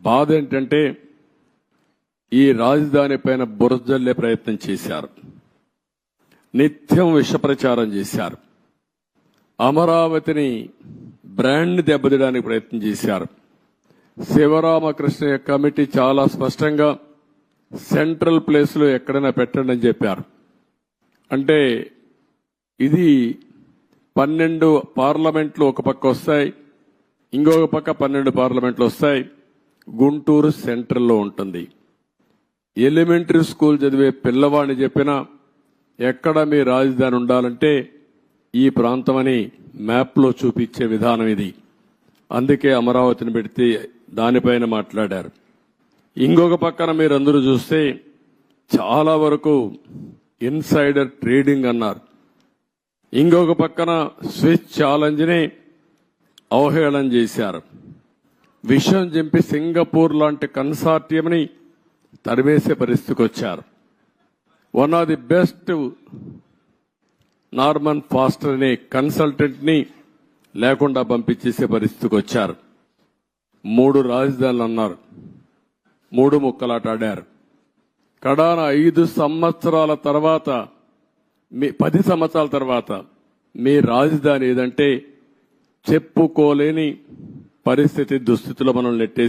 బాధ ఏంటంటే ఈ రాజధాని పైన బురజల్లే ప్రయత్నం చేశారు. నిత్యం విష ప్రచారం చేశారు. అమరావతిని బ్రాండ్ దెబ్బతీయడానికి ప్రయత్నం చేశారు. శివరామకృష్ణ కమిటీ చాలా స్పష్టంగా సెంట్రల్ ప్లేస్ లో ఎక్కడైనా పెట్టండి అని చెప్పారు. అంటే ఇది 12 పార్లమెంట్లు ఒక పక్క వస్తాయి, ఇంకొక పక్క 12 పార్లమెంట్లు వస్తాయి. గుంటూరు సెంట్రల్లో ఉంటుంది. ఎలిమెంటరీ స్కూల్ చదివే పిల్లవాడిని చెప్పినా ఎక్కడ మీ రాజధాని ఉండాలంటే ఈ ప్రాంతం అని మ్యాప్లో చూపించే విధానం ఇది. అందుకే అమరావతిని పెడితే దానిపైన మాట్లాడారు. ఇంకొక పక్కన మీరందరూ చూస్తే చాలా వరకు ఇన్సైడర్ ట్రేడింగ్ అన్నారు. ఇంకొక పక్కన స్విచ్ ఛాలెంజ్ ని అవహేళన చేశారు. విషయం చెప్పి సింగపూర్ లాంటి కన్సార్టియంని తరిమేసే పరిస్థితికి వచ్చారు. One of the best Norman faster అనే కన్సల్టెంట్ ని లేకుండా పంపించేసే పరిస్థితికి వచ్చారు. 3 రాజధానులు అన్నారు, 3 ముక్కలాట ఆడారు. కడాన 5 సంవత్సరాల తర్వాత 10 సంవత్సరాల తర్వాత మీ రాజధాని ఏదంటే చెప్పుకోలేని పరిస్థితి దుస్థితిలో మనం నెట్టేసి